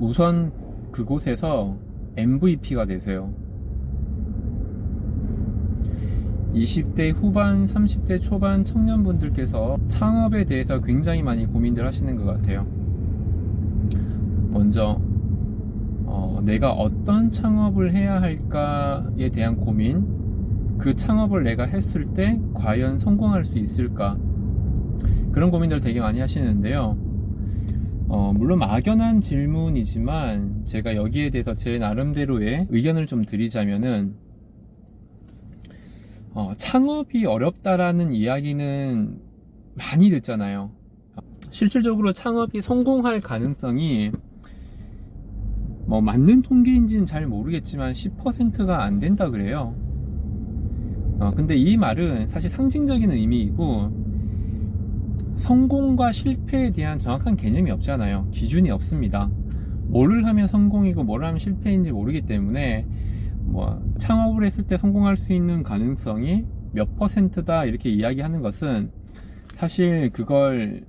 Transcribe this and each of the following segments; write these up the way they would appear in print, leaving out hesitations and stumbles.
우선 그곳에서 MVP가 되세요. 20대 후반, 30대 초반 청년분들께서 창업에 대해서 굉장히 많이 고민들 하시는 것 같아요. 먼저 내가 어떤 창업을 해야 할까에 대한 고민, 그 창업을 내가 했을 때 과연 성공할 수 있을까, 그런 고민들 되게 많이 하시는데요. 물론 막연한 질문이지만 제가 여기에 대해서 제 나름대로의 의견을 좀 드리자면은, 창업이 어렵다라는 이야기는 많이 듣잖아요. 실질적으로 창업이 성공할 가능성이 맞는 통계인지는 잘 모르겠지만 10%가 안 된다 그래요. 근데 이 말은 사실 상징적인 의미이고, 성공과 실패에 대한 정확한 개념이 없잖아요. 기준이 없습니다. 뭐를 하면 성공이고 뭐를 하면 실패인지 모르기 때문에 창업을 했을 때 성공할 수 있는 가능성이 몇 %다 이렇게 이야기하는 것은 사실 그걸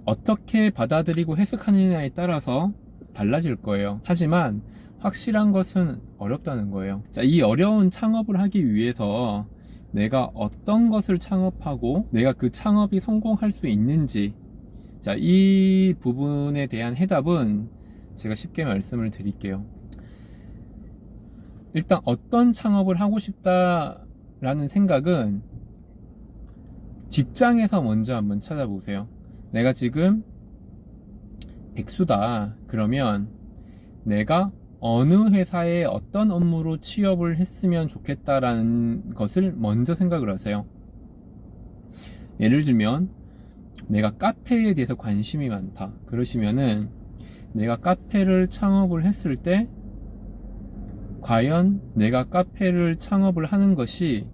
어떻게 받아들이고 해석하느냐에 따라서 달라질 거예요. 하지만 확실한 것은 어렵다는 거예요. 자, 이 어려운 창업을 하기 위해서 내가 어떤 것을 창업하고 내가 그 창업이 성공할 수 있는지, 자, 이 부분에 대한 해답은 제가 쉽게 말씀을 드릴게요. 일단 어떤 창업을 하고 싶다라는 생각은 직장에서 먼저 한번 찾아보세요. 내가 지금 백수다. 그러면 내가 어느 회사에 어떤 업무로 취업을 했으면 좋겠다라는 것을 먼저 생각을 하세요. 예를 들면 내가 카페에 대해서 관심이 많다. 그러시면은 내가 카페를 창업을 했을 때 과연 내가 카페를 창업을 하는 것이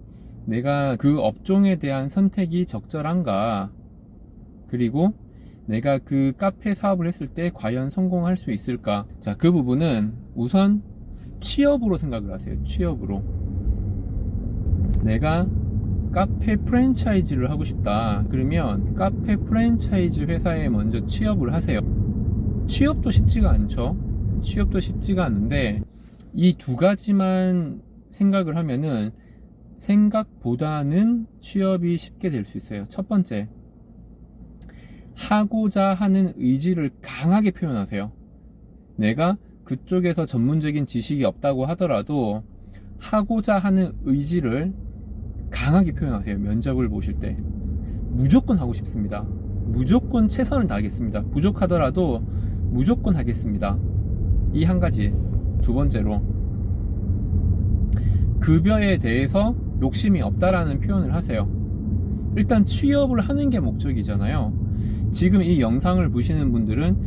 내가 그 업종에 대한 선택이 적절한가, 그리고 내가 그 카페 사업을 했을 때 과연 성공할 수 있을까. 자, 그 부분은 우선 취업으로 생각을 하세요. 취업으로. 내가 카페 프랜차이즈를 하고 싶다. 그러면 카페 프랜차이즈 회사에 먼저 취업을 하세요. 취업도 쉽지가 않죠. 취업도 쉽지가 않은데 이 두 가지만 생각을 하면은 생각보다는 취업이 쉽게 될 수 있어요. 첫 번째, 하고자 하는 의지를 강하게 표현하세요. 내가 그쪽에서 전문적인 지식이 없다고 하더라도 하고자 하는 의지를 강하게 표현하세요. 면접을 보실 때 무조건 하고 싶습니다. 무조건 최선을 다하겠습니다. 부족하더라도 무조건 하겠습니다. 이 한 가지. 두 번째로, 급여에 대해서 욕심이 없다라는 표현을 하세요. 일단 취업을 하는 게 목적이잖아요. 지금 이 영상을 보시는 분들은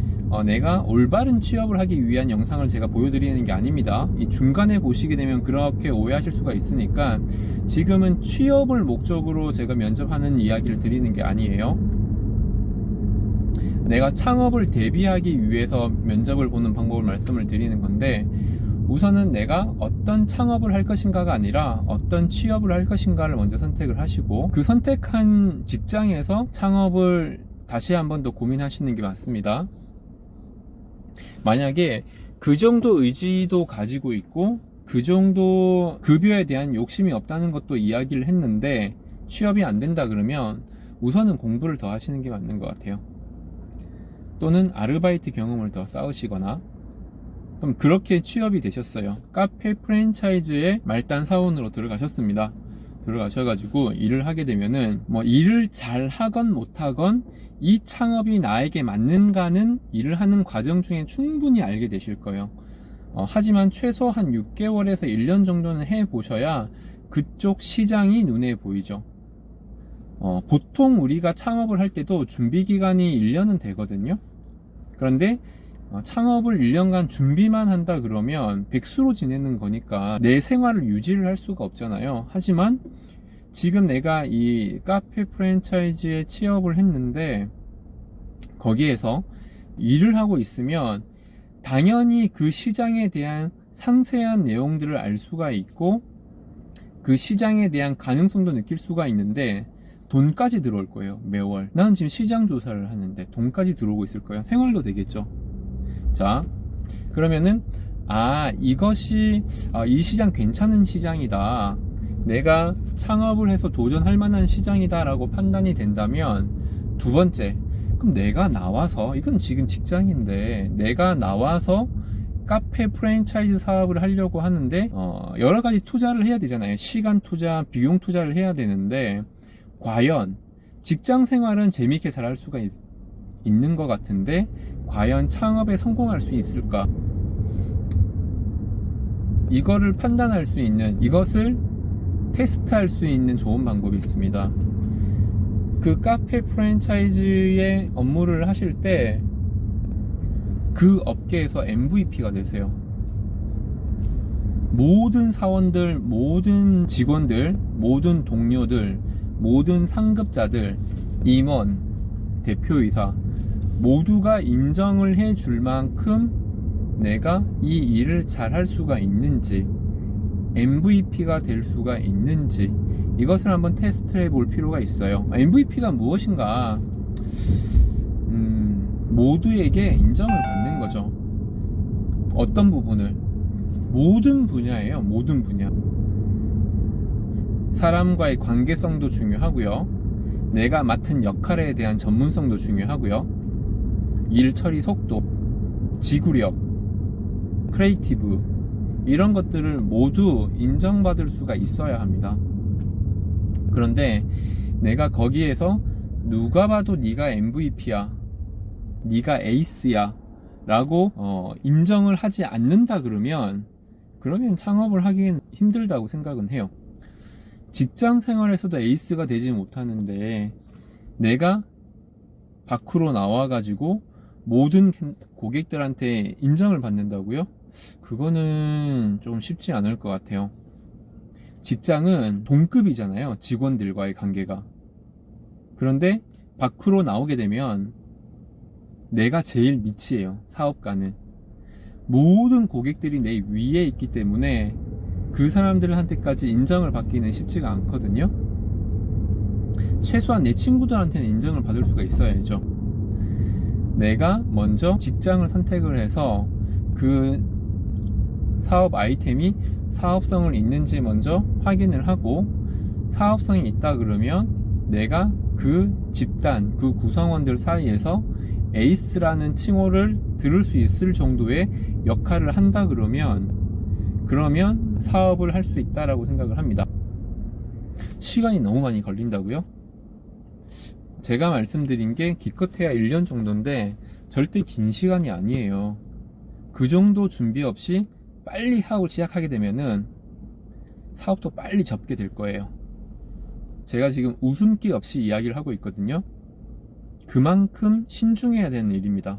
내가 올바른 취업을 하기 위한 영상을 제가 보여드리는 게 아닙니다. 이 중간에 보시게 되면 그렇게 오해하실 수가 있으니까 지금은 취업을 목적으로 제가 면접하는 이야기를 드리는 게 아니에요. 내가 창업을 대비하기 위해서 면접을 보는 방법을 말씀을 드리는 건데, 우선은 내가 어떤 창업을 할 것인가가 아니라 어떤 취업을 할 것인가를 먼저 선택을 하시고, 그 선택한 직장에서 창업을 다시 한 번 더 고민하시는 게 맞습니다. 만약에 그 정도 의지도 가지고 있고 그 정도 급여에 대한 욕심이 없다는 것도 이야기를 했는데 취업이 안 된다 그러면 우선은 공부를 더 하시는 게 맞는 것 같아요. 또는 아르바이트 경험을 더 쌓으시거나. 그럼 그렇게 취업이 되셨어요. 카페 프랜차이즈의 말단 사원으로 들어가셨습니다. 들어가셔가지고 일을 하게 되면은 일을 잘 하건 못하건 이 창업이 나에게 맞는가는 일을 하는 과정 중에 충분히 알게 되실 거예요. 하지만 최소 한 6개월에서 1년 정도는 해보셔야 그쪽 시장이 눈에 보이죠. 보통 우리가 창업을 할 때도 준비 기간이 1년은 되거든요. 그런데 창업을 1년간 준비만 한다 그러면 백수로 지내는 거니까 내 생활을 유지를 할 수가 없잖아요. 하지만 지금 내가 이 카페 프랜차이즈에 취업을 했는데 거기에서 일을 하고 있으면 당연히 그 시장에 대한 상세한 내용들을 알 수가 있고 그 시장에 대한 가능성도 느낄 수가 있는데 돈까지 들어올 거예요. 매월. 나는 지금 시장 조사를 하는데 돈까지 들어오고 있을 거예요. 생활도 되겠죠. 자, 그러면은 이것이 이 시장 괜찮은 시장이다, 내가 창업을 해서 도전할 만한 시장이다 라고 판단이 된다면, 두 번째, 그럼 내가 나와서, 이건 지금 직장인데 내가 나와서 카페 프랜차이즈 사업을 하려고 하는데 여러 가지 투자를 해야 되잖아요. 시간 투자, 비용 투자를 해야 되는데, 과연 직장 생활은 재미있게 잘 할 수가 있는 것 같은데 과연 창업에 성공할 수 있을까? 이거를 판단할 수 있는, 이것을 테스트할 수 있는 좋은 방법이 있습니다. 그 카페 프랜차이즈의 업무를 하실 때 그 업계에서 MVP가 되세요. 모든 사원들, 모든 직원들, 모든 동료들, 모든 상급자들, 임원, 대표이사 모두가 인정을 해줄 만큼 내가 이 일을 잘 할 수가 있는지, MVP가 될 수가 있는지, 이것을 한번 테스트를 해볼 필요가 있어요. MVP가 무엇인가? 모두에게 인정을 받는 거죠. 어떤 부분을? 모든 분야예요. 모든 분야. 사람과의 관계성도 중요하고요, 내가 맡은 역할에 대한 전문성도 중요하고요, 일 처리 속도, 지구력, 크리에이티브, 이런 것들을 모두 인정받을 수가 있어야 합니다. 그런데 내가 거기에서 누가 봐도 네가 MVP야, 네가 에이스야 라고 인정을 하지 않는다 그러면 창업을 하기는 힘들다고 생각은 해요. 직장 생활에서도 에이스가 되지 못하는데 내가 밖으로 나와가지고 모든 고객들한테 인정을 받는다고요? 그거는 좀 쉽지 않을 것 같아요. 직장은 동급이잖아요, 직원들과의 관계가. 그런데 밖으로 나오게 되면 내가 제일 밑이에요. 사업가는 모든 고객들이 내 위에 있기 때문에 그 사람들한테까지 인정을 받기는 쉽지가 않거든요. 최소한 내 친구들한테는 인정을 받을 수가 있어야죠. 내가 먼저 직장을 선택을 해서 그 사업 아이템이 사업성을 있는지 먼저 확인을 하고, 사업성이 있다 그러면 내가 그 집단, 그 구성원들 사이에서 에이스라는 칭호를 들을 수 있을 정도의 역할을 한다 그러면 사업을 할 수 있다라고 생각을 합니다. 시간이 너무 많이 걸린다고요? 제가 말씀드린 게 기껏해야 1년 정도인데 절대 긴 시간이 아니에요. 그 정도 준비 없이 빨리 사업을 시작하게 되면은 사업도 빨리 접게 될 거예요. 제가 지금 웃음기 없이 이야기를 하고 있거든요. 그만큼 신중해야 되는 일입니다.